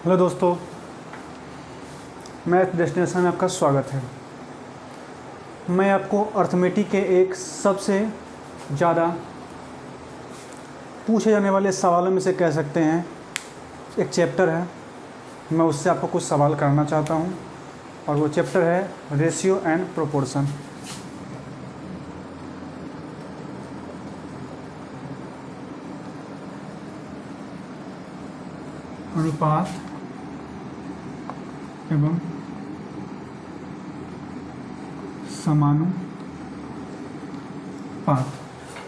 Hello दोस्तों, math destination में आपका स्वागत है। मैं आपको अर्थमेटिक के एक सबसे ज़्यादा पूछे जाने वाले सवालों में से कह सकते हैं, एक चैप्टर है। मैं उससे आपको कुछ सवाल करना चाहता हूँ और वो चैप्टर है रेशियो एंड प्रोपोर्शन। अनुपात एवं समानुपात।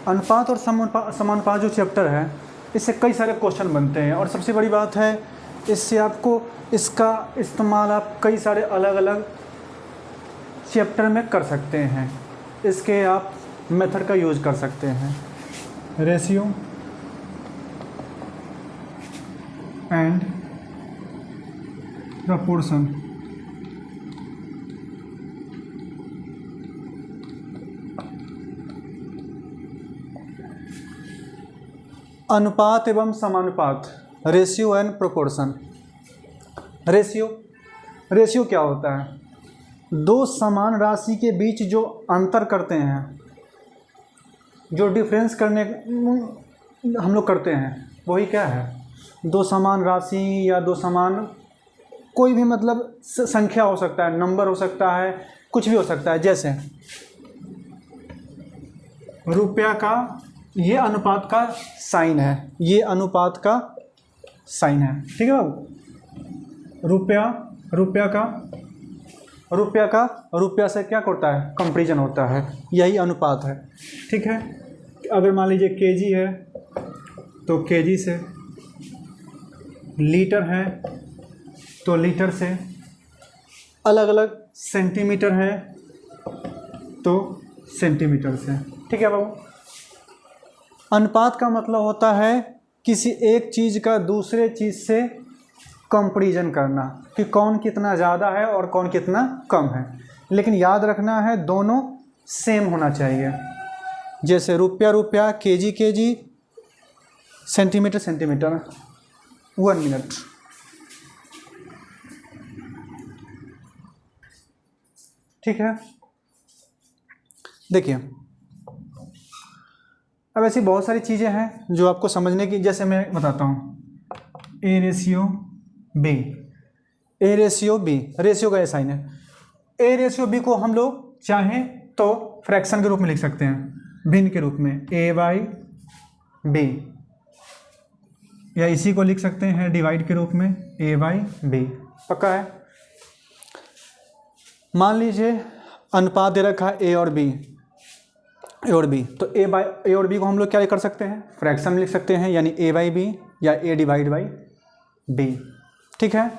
अनुपात और समानुपात जो चैप्टर है, इससे कई सारे क्वेश्चन बनते हैं और सबसे बड़ी बात है, इससे आपको इसका इस्तेमाल आप कई सारे अलग अलग चैप्टर में कर सकते हैं। इसके आप मेथड का यूज़ कर सकते हैं। Ratio and proportion. अनुपात एवं समानुपात, रेशियो एंड प्रोपोर्शन। रेशियो क्या होता है? दो समान राशि के बीच जो अंतर करते हैं, जो डिफरेंस करने हम लोग करते हैं, वही क्या है? दो समान राशि या दो समान कोई भी मतलब संख्या हो सकता है, नंबर हो सकता है, कुछ भी हो सकता है। जैसे रुपया का ये अनुपात का साइन है, ये अनुपात का साइन है, ठीक है बाबू। रुपया से क्या करता है? कंपैरिजन होता है, यही अनुपात है, ठीक है। अगर मान लीजिए केजी है तो केजी से, लीटर है तो लीटर से, अलग अलग सेंटीमीटर है तो सेंटीमीटर से, ठीक है बाबू। अनुपात का मतलब होता है किसी एक चीज़ का दूसरे चीज़ से कंपैरिजन करना, कि कौन कितना ज़्यादा है और कौन कितना कम है। लेकिन याद रखना है, दोनों सेम होना चाहिए। जैसे रुपया, केजी, सेंटीमीटर। 1 मिनट। ठीक है, देखिए अब ऐसी बहुत सारी चीज़ें हैं जो आपको समझने की। जैसे मैं बताता हूँ, ए रेशियो बी, रेशियो का ये साइन है। ए रेशियो बी को हम लोग चाहें तो फ्रैक्शन के रूप में लिख सकते हैं, भिन्न के रूप में, A/B, या इसी को लिख सकते हैं डिवाइड के रूप में, A/B। पक्का है? मान लीजिए अनुपात दे रखा है ए और बी, तो ए और बी को हम लोग क्या कर सकते हैं? फ्रैक्शन में लिख सकते हैं, यानी A/B या A/B, ठीक है।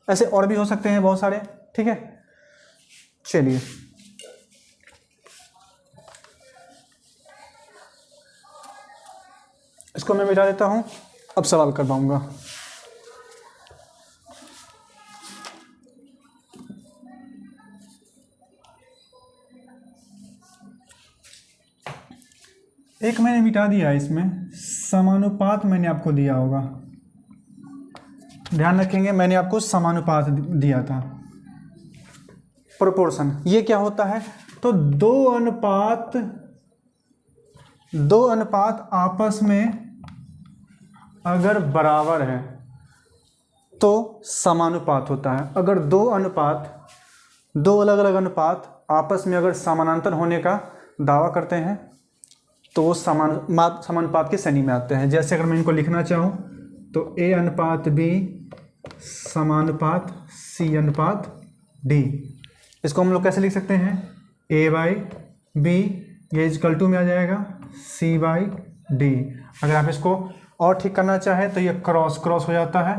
ऐसे और भी हो सकते हैं बहुत सारे, ठीक है। चलिए इसको मैं मिटा देता हूँ, अब सवाल कर पाऊंगा। एक मैंने मिटा दिया, इसमें समानुपात मैंने आपको दिया होगा, ध्यान रखेंगे, मैंने आपको समानुपात दिया था। प्रोपोर्शन ये क्या होता है? तो दो अनुपात आपस में अगर बराबर है तो समानुपात होता है। अगर दो अलग अलग अनुपात आपस में अगर समानांतर होने का दावा करते हैं तो वो समानुपात की श्रेणी में आते हैं। जैसे अगर मैं इनको लिखना चाहूँ तो A/B समानुपात C/D। इसको हम लोग कैसे लिख सकते हैं? A/B ये इक्वल टू में आ जाएगा C/D। अगर आप इसको और ठीक करना चाहें तो ये क्रॉस हो जाता है,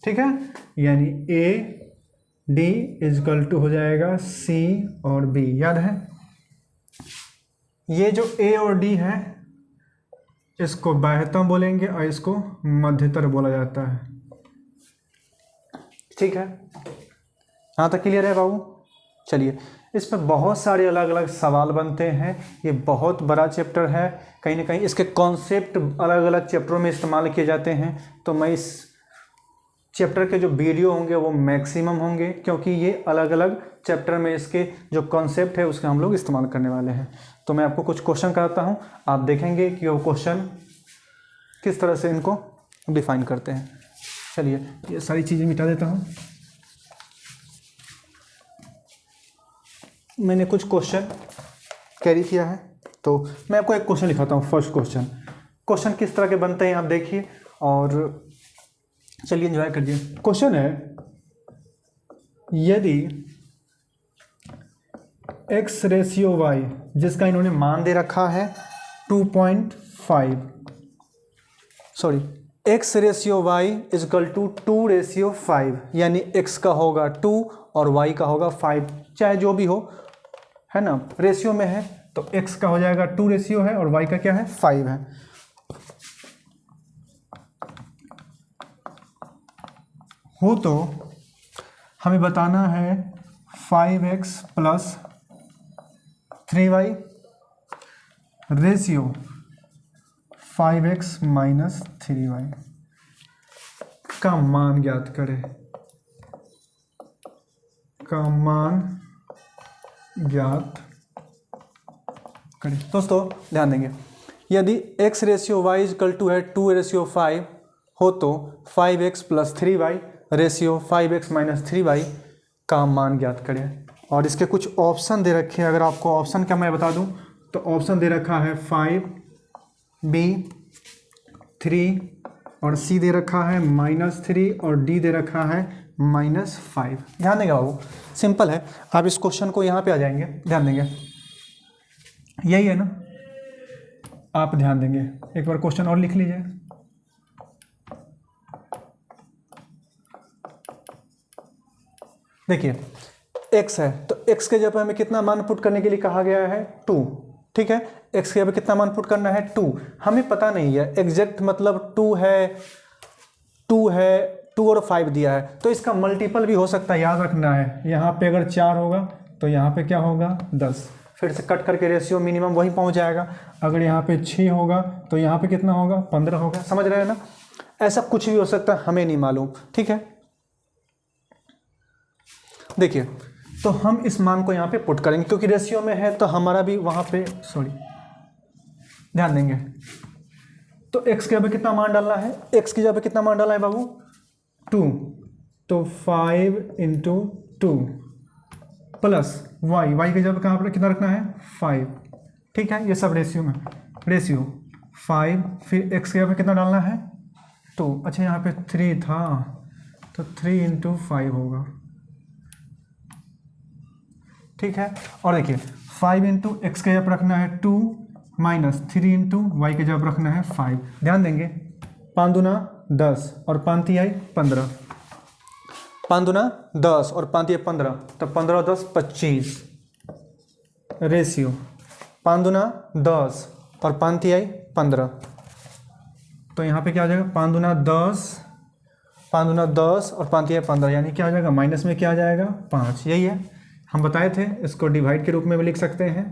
ठीक है, यानी AD इक्वल टू हो जाएगा C और B। याद है? ये जो A और D है, इसको बाह्यतम बोलेंगे और इसको मध्यतर बोला जाता है, ठीक है। यहाँ तक क्लियर है बाबू? चलिए, इस पर बहुत सारे अलग अलग सवाल बनते हैं। ये बहुत बड़ा चैप्टर है, कहीं ना कहीं इसके कॉन्सेप्ट अलग अलग चैप्टरों में इस्तेमाल किए जाते हैं। तो मैं इस चैप्टर के जो वीडियो होंगे वो मैक्सिमम होंगे, क्योंकि ये अलग अलग चैप्टर में इसके जो कॉन्सेप्ट है उसका हम लोग इस्तेमाल करने वाले हैं। तो मैं आपको कुछ क्वेश्चन कराता हूँ, आप देखेंगे कि वो क्वेश्चन किस तरह से इनको डिफाइन करते हैं। चलिए ये सारी चीज़ें मिटा देता हूँ। मैंने कुछ क्वेश्चन कैरी किया है, तो मैं आपको एक क्वेश्चन लिखाता हूँ। फर्स्ट क्वेश्चन किस तरह के बनते हैं आप देखिए और चलिए एंजॉय करिए। क्वेश्चन है, यदि x रेशियो y, जिसका इन्होंने मान दे रखा है 2.5, sorry x ratio y equal to 2:5, यानी x का होगा 2 और y का होगा 5, चाहे जो भी हो, है ना, रेशियो में है तो x का हो जाएगा 2 रेशियो है और y का क्या है 5 है। हो तो हमें बताना है 5x plus 3y ratio 5x minus 3y का मान ज्ञात करें, का मान ज्ञात करें। दोस्तों ध्यान देंगे, यदि x ratio y equal to है 2:5 हो तो 5x plus 3y ratio 5x minus 3y का मान ज्ञात करें। और इसके कुछ ऑप्शन दे रखे हैं, अगर आपको ऑप्शन का मैं बता दूं तो ऑप्शन दे रखा है 5, B 3 और C दे रखा है -3 और D दे रखा है -5। ध्यान देंगे बाबू, सिंपल है। आप इस क्वेश्चन को यहाँ पे आ जाएंगे, ध्यान देंगे, यही है ना, आप ध्यान देंगे। एक बार क्वेश्चन और लिख लीजिए। देखिए x है तो x के जगह हमें कितना मान पुट करने के लिए कहा गया है 2, ठीक है। x के जगह कितना मान पुट करना है 2, हमें पता नहीं है एग्जैक्ट, मतलब 2 है 2 और 5 दिया है तो इसका मल्टीपल भी हो सकता है, याद रखना है। यहाँ पे अगर 4 होगा तो यहाँ पे क्या होगा 10, फिर से कट करके रेशियो मिनिमम वही पहुँच जाएगा। अगर यहाँ पे 6 होगा तो यहाँ पे कितना होगा 15 होगा, समझ रहे हैं ना। ऐसा कुछ भी हो सकता है, हमें नहीं मालूम, ठीक है। देखिए तो हम इस मान को यहाँ पे पुट करेंगे क्योंकि रेशियो में है तो हमारा भी वहाँ पे, सॉरी ध्यान देंगे, तो x के जगह कितना मान डालना है, x की जगह कितना मान डालना है बाबू 2, तो 5 × 2 प्लस y के जगह कहाँ पर कितना रखना है 5, ठीक है। ये सब रेशियो में, रेशियो 5, फिर x के जगह कितना डालना है 2, अच्छा यहाँ पे 3 था तो 3 × 5 होगा, ठीक है। और देखिए 5 × x के जगह रखना है 2 माइनस 3 × y के जगह रखना है 5। ध्यान देंगे 5 दूना 10 और 5 तिहाई 15, 5 दूना 10 और 5 तिहाई 15, तो 15 और 10 25 रेशियो 5 दूना 10 और 5 तिहाई 15, तो यहाँ पे क्या आ जाएगा 5 दूना 10, 5 दूना 10 और 5 तिहाई 15, यानी क्या आ जाएगा माइनस में क्या आ जाएगा 5। यही है, हम बताए थे इसको डिवाइड के रूप में भी लिख सकते हैं,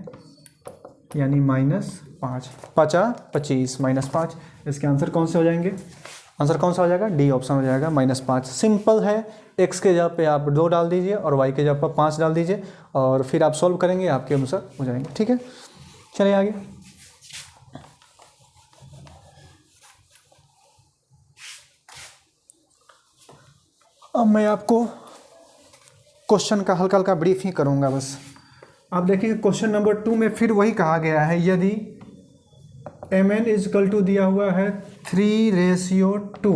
यानी -5, 5 25 -5। इसके आंसर कौन से हो जाएंगे, आंसर कौन सा हो जाएगा, डी ऑप्शन हो जाएगा -5। सिंपल है, x के जगह पे आप 2 डाल दीजिए और y के जगह पर 5 डाल दीजिए और फिर आप सॉल्व करेंगे, आपके अनुसार हो जाएंगे, ठीक है। चलिए आगे। अब मैं आपको क्वेश्चन का हल्का हल्का ब्रीफ ही करूंगा बस। आप देखिए क्वेश्चन नंबर 2 में फिर वही कहा गया है, यदि mn इजकल टू दिया हुआ है 3:2,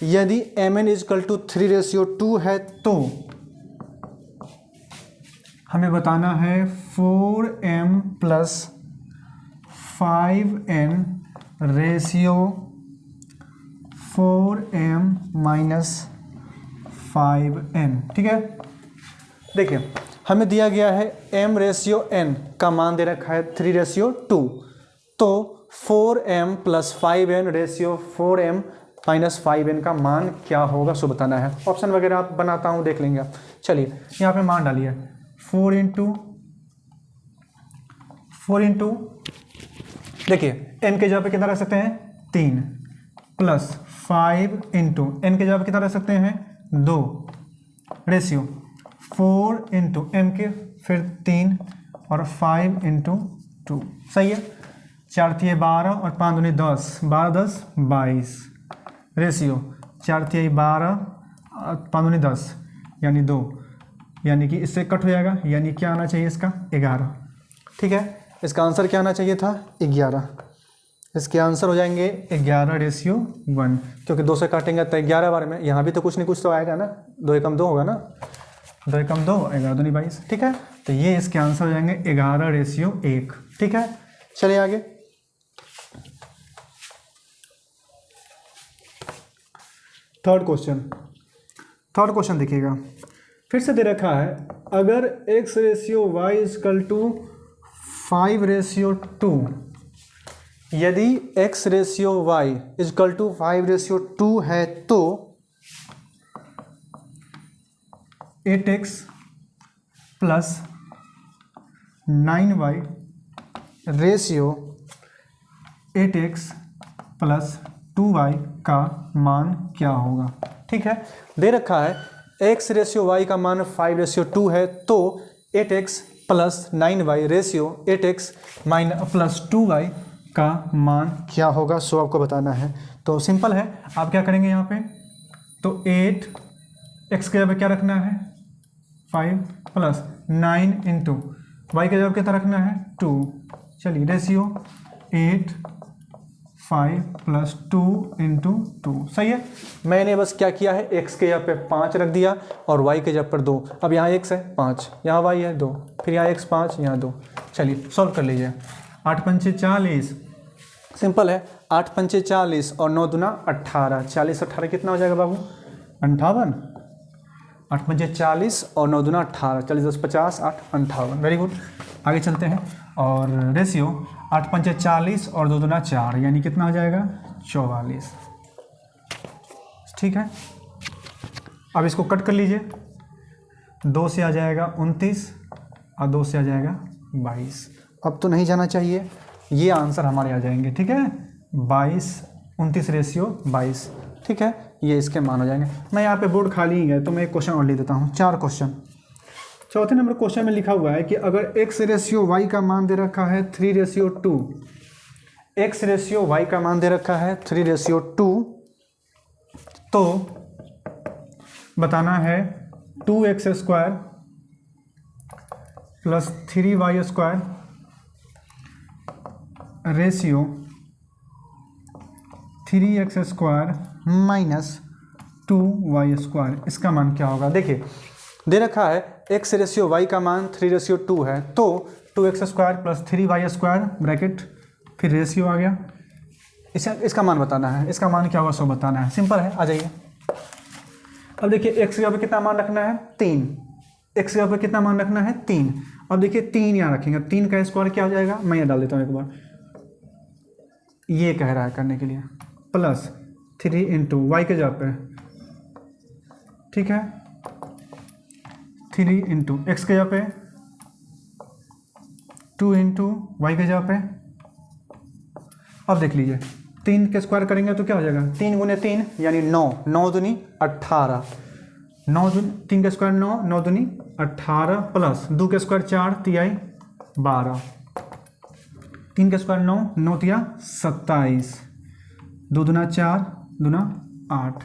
यदि mn इजकल टू 3:2 है तो हमें बताना है 4m plus 5n ratio 4m minus 5n, ठीक है। देखिए हमें दिया गया है m रेशियो n का मान दे रखा है 3:2, तो 4m plus 5n ratio 4m minus 5n का मान क्या होगा सो बताना है। ऑप्शन वगैरह आप बनाता हूँ, देख लेंगे आप। चलिए यहाँ पे मान डालिए 4 × देखिए n के जगह पे कितना रख सकते हैं 3 प्लस 5 इंटू एन के जवाब कितना रख सकते हैं 2 रेशियो 4 इंटू एम के फिर 3 और 5 इंटू 2 सही है। 4 तिहाई 12 और 5 दूनी 10 12 10 22 रेशियो 4 तिहाई 12 और 5 दूनी 10 यानी 2 यानी कि इससे कट हो जाएगा यानी क्या आना चाहिए इसका 11। ठीक है इसका आंसर क्या आना चाहिए था 11। इसके आंसर हो जाएंगे 11:1 क्योंकि 2 से काटेंगे तो 11 बार में यहाँ भी तो कुछ नहीं कुछ तो आएगा ना 2 एकम 2 होगा ना 2 एकम 2 11 दूनी 22। ठीक है तो ये इसके आंसर हो जाएंगे 11:1। ठीक है चलिए आगे। थर्ड क्वेश्चन देखिएगा फिर से दे रखा है अगर x/y = 5/2 यदि x/y = 5/2 है तो 8x + 9y ratio 8x + 2y का मान क्या होगा। ठीक है दे रखा है x/y का मान 5/2 है तो 8x + 9y ratio 8x + 2y का मान क्या होगा सो आपको बताना है। तो सिंपल है आप क्या करेंगे यहाँ पे तो 8x के जगह क्या रखना है 5 + 9 इंटू y के जगह कितना रखना है 2 चलिए रेशियो 8 5 + 2 इंटू 2 सही है। मैंने बस क्या किया है x के जगह पे 5 रख दिया और y के जगह पर 2। अब यहाँ x है 5 यहाँ y है 2 फिर यहाँ x 5 यहाँ 2। चलिए सॉल्व कर लीजिए 8 पंचे 40 सिंपल है 8 पंचे 40 और 9 दूना 18 40 18 कितना हो जाएगा बाबू 58। 8 पंचे 40 और 9 दूना 18 40 10 50 8 58 वेरी गुड। आगे चलते हैं और रेशियो 8 पंचे 40 और 2 दूना 4 यानी कितना हो जाएगा 44। ठीक है अब इसको कट कर लीजिए 2 से आ जाएगा 29 और 2 से आ जाएगा 22। अब तो नहीं जाना चाहिए ये आंसर हमारे आ जाएंगे। ठीक है 22 29 रेशियो 22। ठीक है ये इसके मान हो जाएंगे। मैं यहाँ पे बोर्ड खाली ही है तो मैं एक क्वेश्चन और ले देता हूँ 4 क्वेश्चन। चौथे नंबर क्वेश्चन में लिखा हुआ है कि अगर x/y का मान दे रखा है 3/2 x/y का मान दे रखा है 3/2 तो बताना है 2x² + 3y² ratio 3x² - 2y²। इसका मान क्या होगा देखिए दे रखा है x/y का मान 3/2 है तो 2x² + 3y² ब्रैकेट फिर रेशियो आ गया इसका मान बताना है। इसका मान क्या होगा सो बताना है सिंपल है आ जाइए। अब देखिए x जगह पे कितना मान रखना है 3 x जगह पे कितना मान रखना है 3। अब देखिए 3 यहाँ रखेंगे 3 का स्क्वायर क्या हो जाएगा मैं ये डाल देता हूँ एक बार ये कह रहा है करने के लिए +3 इंटू वाई के जगह पे। ठीक है 3 इंटू एक्स के जगह पे 2 इंटू वाई के जगह पे। अब देख लीजिए 3 के स्क्वायर करेंगे तो क्या हो जाएगा 3 × 3 यानी 9 9 दूनी 18 9 दूनी 3 के स्क्वायर 9 9 दूनी 18 प्लस 2 के स्क्वायर 4 तिहाई 12 3 के स्क्वायर 9 9 तिया 27 2 दूना 4 दूना 8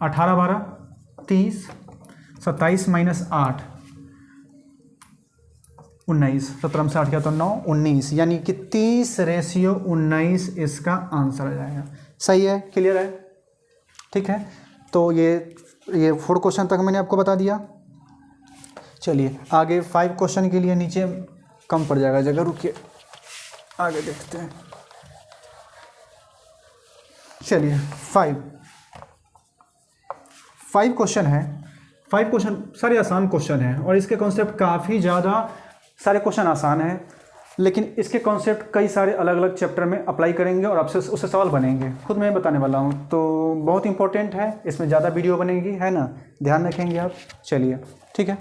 18 12 30 27 - 8 19 17 से 8 किया तो 9 19 यानी कि 30/19 इसका आंसर आ जाएगा। सही है क्लियर है। ठीक है तो ये 4 क्वेश्चन तक मैंने आपको बता दिया। चलिए आगे 5 क्वेश्चन के लिए नीचे कम पड़ जाएगा जगह रुकिए आगे देखते हैं। चलिए 5 क्वेश्चन है। 5 क्वेश्चन सारे आसान क्वेश्चन हैं और इसके कॉन्सेप्ट काफ़ी ज़्यादा सारे क्वेश्चन आसान हैं लेकिन इसके कॉन्सेप्ट कई सारे अलग अलग चैप्टर में अप्लाई करेंगे और आपसे उससे सवाल बनेंगे खुद मैं बताने वाला हूँ तो बहुत इंपॉर्टेंट है। इसमें ज़्यादा वीडियो बनेगी है ना ध्यान रखेंगे आप। चलिए ठीक है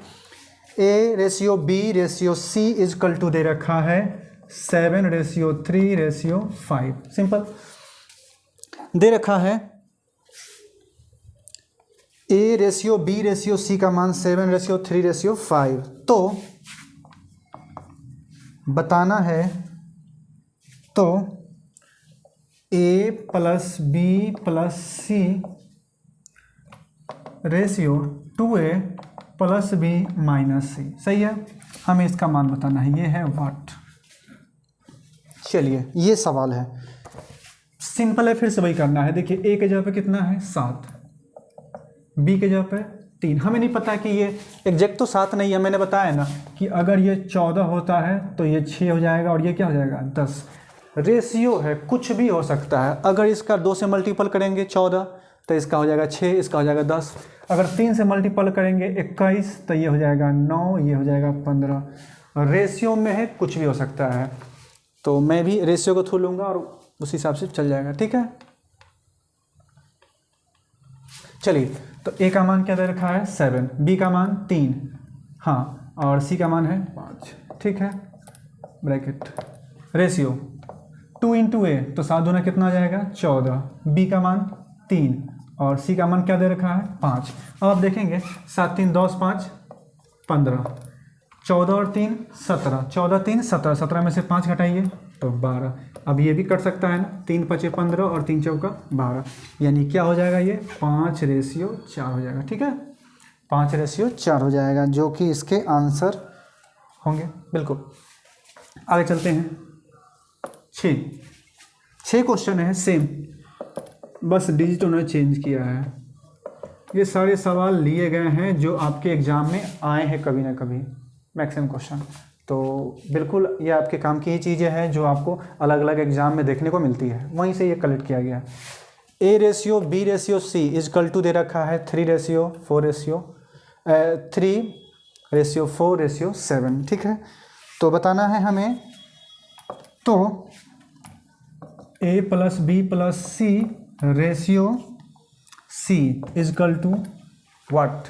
A/B/C = दे रखा है 7/3/5 सिंपल दे रखा है A ratio B ratio C का मान 7:3:5। तो बताना है, तो A plus B plus C ratio 2A plus B minus C, सही है। हमें इसका मान बताना है, ये है वाट। चलिए ये सवाल है, सिंपल है, फिर से वही करना है। देखिए A के जगह पे कितना है 7, B के जगह पे 3। हमें नहीं पता कि ये एग्जैक्ट तो 7 नहीं है, मैंने बताया ना कि अगर ये 14 होता है तो ये 6 हो जाएगा और ये क्या हो जाएगा 10। रेशियो है, कुछ भी हो सकता है। अगर इसका 2 से मल्टीपल करेंगे 14 तो इसका हो जाएगा 6, इसका हो जाएगा 10। अगर 3 से मल्टीपल करेंगे 21 तो ये हो जाएगा 9, ये हो जाएगा 15। रेशियो में है, कुछ भी हो सकता है। तो मैं भी रेशियो को थ्रू लूँगा और उस हिसाब से चल जाएगा, ठीक है। चलिए, तो ए का मान क्या दे रखा है 7, बी का मान 3, हाँ, और सी का मान है 5, ठीक है। ब्रैकेट रेशियो 2 इंटू ए, तो 7 दूना कितना आ जाएगा 14, बी का मान 3 और सी का मान क्या दे रखा है 5। अब आप देखेंगे 7 3 10 5 15, 14 और 3 17, 14 3 17, 17 में से 5 घटाइए तो 12। अब ये भी कट सकता है ना, 3 5 15 और 3 चौका 12, यानी क्या हो जाएगा ये 5:4 हो जाएगा, ठीक है। 5:4 हो जाएगा, जो कि इसके आंसर होंगे, बिल्कुल। आगे चलते हैं। 6 क्वेश्चन है सेम, बस डिजिट उन्होंने चेंज किया है। ये सारे सवाल लिए गए हैं जो आपके एग्ज़ाम में आए हैं कभी ना कभी, मैक्सिमम क्वेश्चन। तो बिल्कुल ये आपके काम की ही चीज़ें हैं जो आपको अलग अलग एग्ज़ाम में देखने को मिलती है, वहीं से ये कलेक्ट किया गया है। A ratio B ratio C equal to दे रखा है 3:4:7, ठीक है। तो बताना है हमें, तो A plus B plus C ratio C equal to what.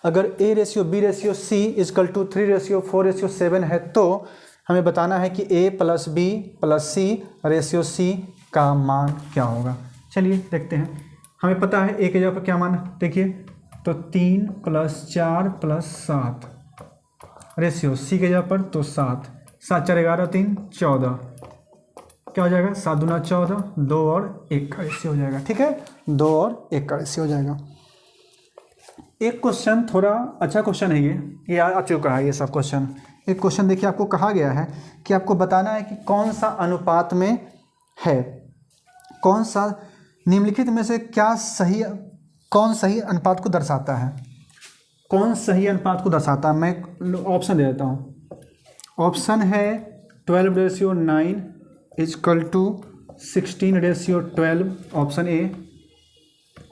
अगर A ratio B ratio C equal to 3:4:7 है तो हमें बताना है कि A plus B plus C ratio C का मान क्या होगा। चलिए देखते हैं। हमें पता है A के जगह पर क्या मान है, देखिए तो 3 + 4 + 7 रेशियो C के जगह पर तो 7, 7 4 11 3 14, क्या हो जाएगा 7 दूना 14, 2 और 1 का रेशियो हो जाएगा, ठीक है। 2 और 1 का रेशियो हो जाएगा। एक क्वेश्चन थोड़ा अच्छा क्वेश्चन है, ये आ चुका है ये सब क्वेश्चन। एक क्वेश्चन देखिए, आपको कहा गया है कि आपको बताना है कि कौन सा अनुपात में है, कौन सा निम्नलिखित में से कौन सही अनुपात को दर्शाता है, कौन सही अनुपात को दर्शाता है। मैं ऑप्शन दे देता हूँ। ऑप्शन है 12:9 equal to 16:12, option A.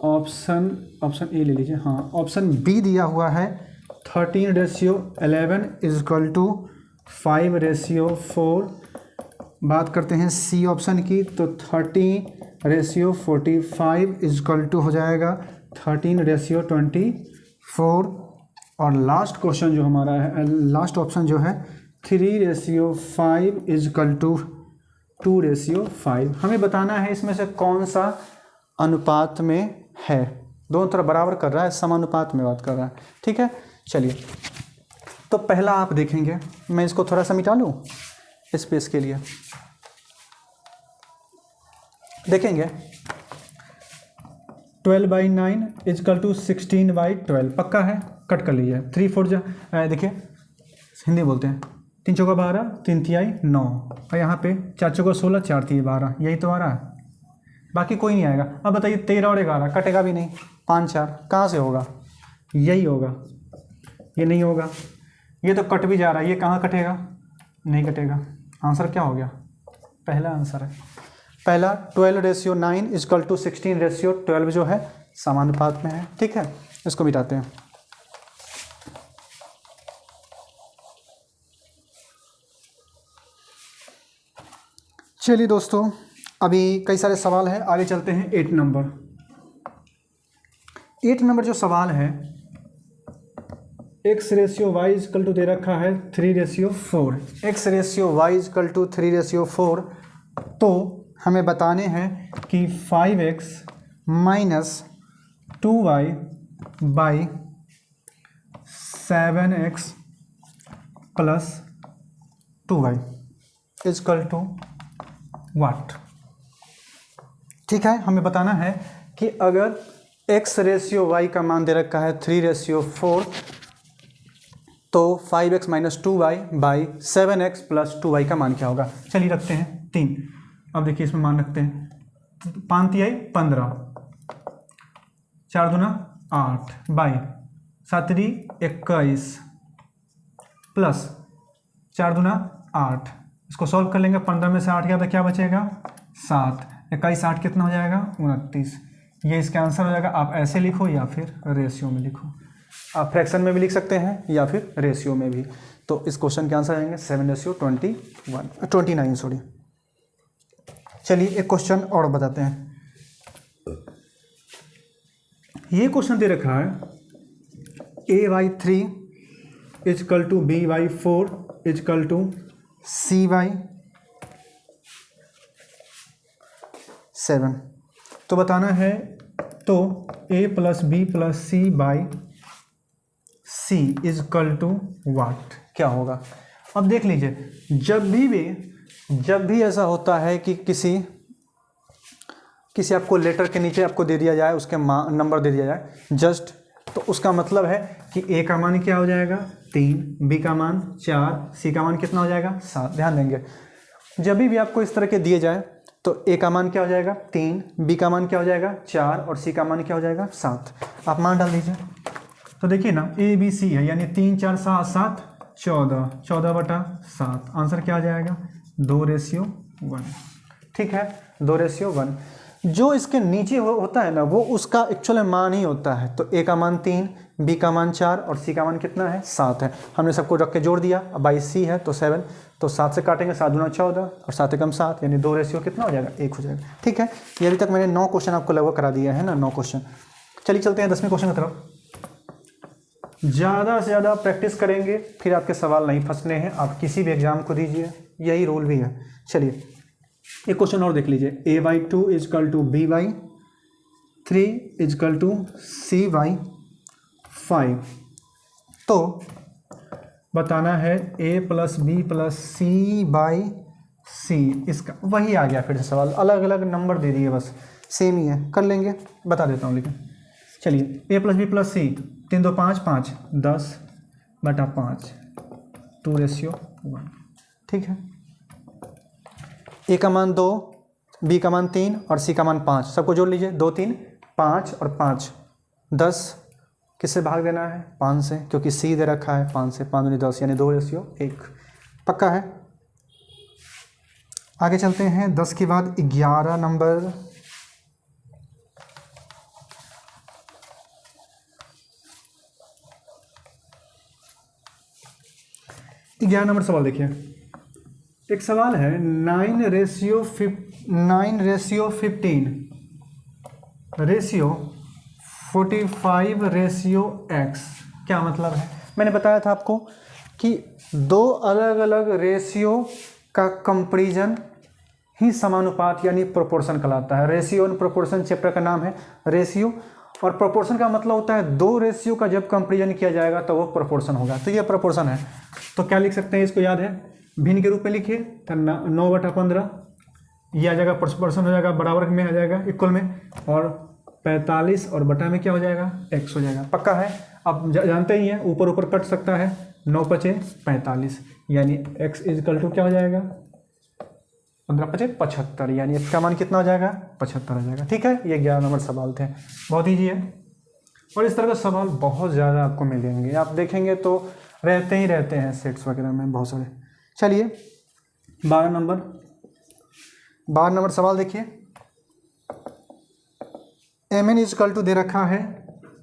Option A ले लीजिए, हाँ। ऑप्शन बी दिया हुआ है 13:11 इजकल टू 5:4। बात करते हैं सी ऑप्शन की, तो 30:45 इजकल टू हो जाएगा 13:24। और लास्ट क्वेश्चन जो हमारा है, लास्ट ऑप्शन जो है 3:5 इजकल टू 2:5। हमें बताना है इसमें से कौन सा अनुपात में है। दोनों तरफ बराबर कर रहा है, समानुपात में बात कर रहा है, ठीक है। चलिए, तो पहला आप देखेंगे, मैं इसको थोड़ा सा मिटा लूँ स्पेस के लिए। देखेंगे 12/9 इजकल टू 16/12, पक्का है, कट कर लीजिए। 3 4 देखिए हिंदी बोलते हैं, 3 चौका 12, 3 तिहाई 9, और यहाँ पे 4 चौका 16, 4 तिहाई 12, यही तो आ रहा है, बाकी कोई नहीं आएगा। अब बताइए 13 और 11 कटेगा भी नहीं, 5 4 कहाँ से होगा, यही होगा, ये नहीं होगा, ये तो कट भी जा रहा है, ये कहाँ कटेगा, नहीं कटेगा। आंसर क्या हो गया, पहला आंसर है, पहला 12:9 इजकल टू 16:12 जो है समानुपात में है, ठीक है। इसको मिटाते हैं। चलिए दोस्तों, अभी कई सारे सवाल हैं, आगे चलते हैं। 8 नंबर जो सवाल है, x/y इजकल टू दे रखा है 3:4, x/y इजकल टू 3:4। तो हमें बताने हैं कि 5x - 2y by 7x plus 2y equal to what. ठीक है, हमें बताना है कि अगर x रेशियो y का मान दे रखा है 3:4 तो 5x minus 2y by 7x plus 2y का मान क्या होगा। चलिए रखते हैं 3। अब देखिए इसमें मान रखते हैं 5 तिहाई 15, 4 दूना 8 बाई 7 21 प्लस 4 दूना 8। इसको सॉल्व कर लेंगे, 15 में से 8 गया तो क्या बचेगा 7, 21 8 कितना हो जाएगा 29। ये इसका आंसर हो जाएगा। आप ऐसे लिखो या फिर रेशियो में लिखो, आप फ्रैक्शन में भी लिख सकते हैं या फिर रेशियो में भी। तो इस क्वेश्चन के आंसर आएंगे 7:29 सॉरी। चलिए एक क्वेश्चन और बताते हैं। ये क्वेश्चन दे रखा है a/3 is equal to b/4 is equal to c/7। तो बताना है तो a plus B plus C by C equal to what क्या होगा। अब देख लीजिए, जब भी ऐसा होता है कि किसी आपको लेटर के नीचे आपको दे दिया जाए, उसके नंबर दे दिया जाए जस्ट, तो उसका मतलब है कि a का मान क्या हो जाएगा 3, b का मान 4, c का मान कितना हो जाएगा 7। ध्यान देंगे, जब भी आपको इस तरह के दिए जाए तो a का मान क्या हो जाएगा 3, b का मान क्या हो जाएगा 4 और c का मान क्या हो जाएगा 7। आप मान डाल दीजिए। तो देखिए ना, a b c है यानी 3 4 7 7 14, 14/7। आंसर क्या आ जाएगा 2:1। ठीक है, 2:1। जो इसके नीचे होता है ना वो उसका एक्चुअल मान ही होता है। तो a का मान 3, b का मान 4 और c का मान कितना है 7 है। हमने सबको रख के जोड़ दिया, अब बाई c है तो 7, तो 7 से काटेंगे 7 दूना 14 और 7 एकम 7 यानी 2 कितना हो जाएगा 1 हो जाएगा। ठीक है, ये अभी तक मैंने 9 क्वेश्चन आपको लगभग करा दिया है ना, 9 क्वेश्चन। चलिए चलते हैं 10वें क्वेश्चन की तरफ। ज़्यादा से ज़्यादा प्रैक्टिस करेंगे फिर आपके सवाल नहीं फंसने हैं, आप किसी भी एग्जाम को दीजिए, यही रूल भी है। चलिए एक क्वेश्चन और देख लीजिए, a/2 is equal to b/3 is equal to c/5। तो बताना है a plus B plus c/c। इसका वही आ गया फिर से सवाल, अलग अलग नंबर दे दिए, बस सेम ही है, कर लेंगे, बता देता हूँ। लेकिन चलिए a plus B plus C, 3 2 5 5 10/5 2:1। ठीक है, a का मान 2, b का मान 3 और c का मान 5। सबको जोड़ लीजिए, 2 3 5 और 5 10। किससे भाग देना है 5 से, क्योंकि c दे रखा है 5 से, 5 दूनी 10 यानी 2:1। पक्का है। आगे चलते हैं 10 के बाद 11 नंबर। सवाल देखिए, एक सवाल है 9:15:45:x। क्या मतलब है, मैंने बताया था आपको कि दो अलग अलग रेशियो का कंपैरिजन ही समानुपात यानी प्रोपोर्शन कहलाता है। रेशियो एंड प्रोपोर्शन चैप्टर का नाम है। रेशियो और प्रोपोर्शन का मतलब होता है दो रेशियो का जब कंपैरिजन किया जाएगा तो वो प्रोपोर्शन होगा। तो ये प्रोपोर्शन है। तो क्या लिख सकते हैं, इसको याद है, भिन्न के रूप में लिखिए तो 9/15 ये आ जाएगा, प्रोपोर्शन हो जाएगा, बराबर में आ जाएगा, इक्वल में, और 45 और बटा में क्या हो जाएगा x हो जाएगा। पक्का है। अब जानते ही हैं ऊपर ऊपर कट सकता है, 9×5 = 45 यानी x इजकल टू क्या हो जाएगा 15×5 = 75 यानी x का मान कितना हो जाएगा 75 हो जाएगा। ठीक है, ये 11 नंबर सवाल थे, बहुत ईजी है। और इस तरह का सवाल बहुत ज़्यादा आपको मिलेंगे, आप देखेंगे तो रहते ही रहते हैं सेट्स वगैरह में बहुत सारे। चलिए 12 नंबर सवाल देखिए, mn इजकल टू दे रखा है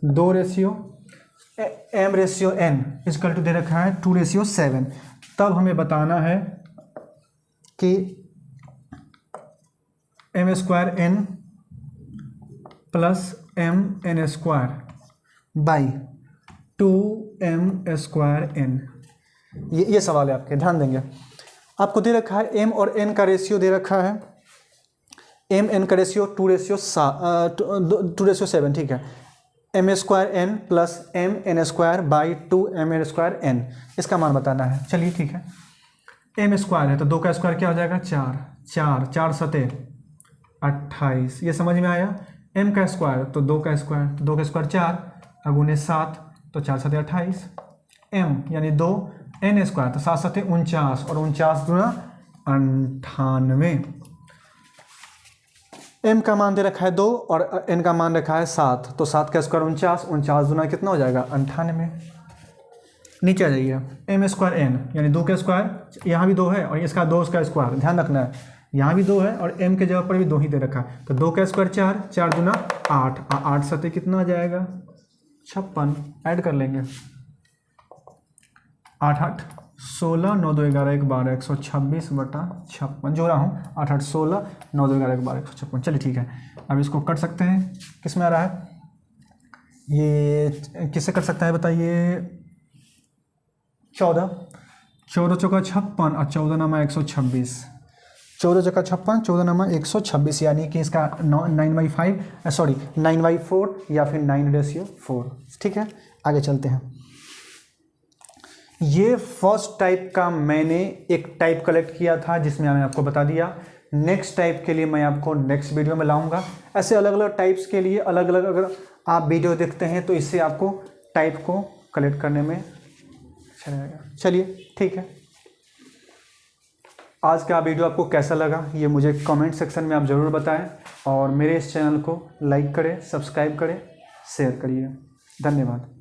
2:m/n इजकल टू दे रखा है 2:7। तब हमें बताना है कि m² n plus mn² by 2m² n। ये सवाल है आपके, ध्यान देंगे। आपको दे रखा है m और n का रेशियो दे रखा है, m n का रेशियो 2:7। ठीक है, M square N plus M N square by 2m² N, इसका मान बताना है। चलिए ठीक है, एम स्क्वायर है तो 2 का स्क्वायर क्या हो जाएगा 4, 4 7 28, ये समझ में आया। एम का स्क्वायर तो 2 का स्क्वायर, तो 2 का स्क्वायर 4 अगुने 7 तो 4 7 28, एम यानी 2, एन स्क्वायर तो 7 7 49 और 49 दूना 98। एम का मान दे रखा है 2 और एन का मान रखा है 7, तो 7 का स्क्वायर 49, 49 दूना कितना हो जाएगा 98। नीचे आ जाइए, एम स्क्वायर एन यानी 2 का स्क्वायर, यहाँ भी 2 है और इसका 2 का स्क्वायर, ध्यान रखना है यहाँ भी 2 है और एम के जगह पर भी 2 ही दे रखा है, तो 2 का स्क्वायर 4, 4 दूना 8, 8 7 कितना आ जाएगा 56, ऐड कर लेंगे 8 8 16 9 2 11 1 12 126/56 जो रहा हूँ 8 8 16 9 2 11 1 12 156। चलिए ठीक है, अब इसको कर सकते हैं। किस में आ रहा है ये, किससे कर सकता है बताइए, 14 चौका 56 और 14 नामा 126, 14 चौका 56 14 नामा 126, यानी कि इसका 9/4 या फिर 9/4। ठीक है, आगे चलते हैं। ये फर्स्ट टाइप का मैंने एक टाइप कलेक्ट किया था जिसमें मैंने आपको बता दिया। नेक्स्ट टाइप के लिए मैं आपको नेक्स्ट वीडियो में लाऊंगा। ऐसे अलग अलग टाइप्स के लिए अलग अलग अगर आप वीडियो देखते हैं तो इससे आपको टाइप को कलेक्ट करने में अच्छा रहेगा। चलिए ठीक है, आज का वीडियो आपको कैसा लगा ये मुझे कमेंट सेक्शन में आप ज़रूर बताएं और मेरे इस चैनल को लाइक करें, सब्सक्राइब करें, शेयर करिए। धन्यवाद।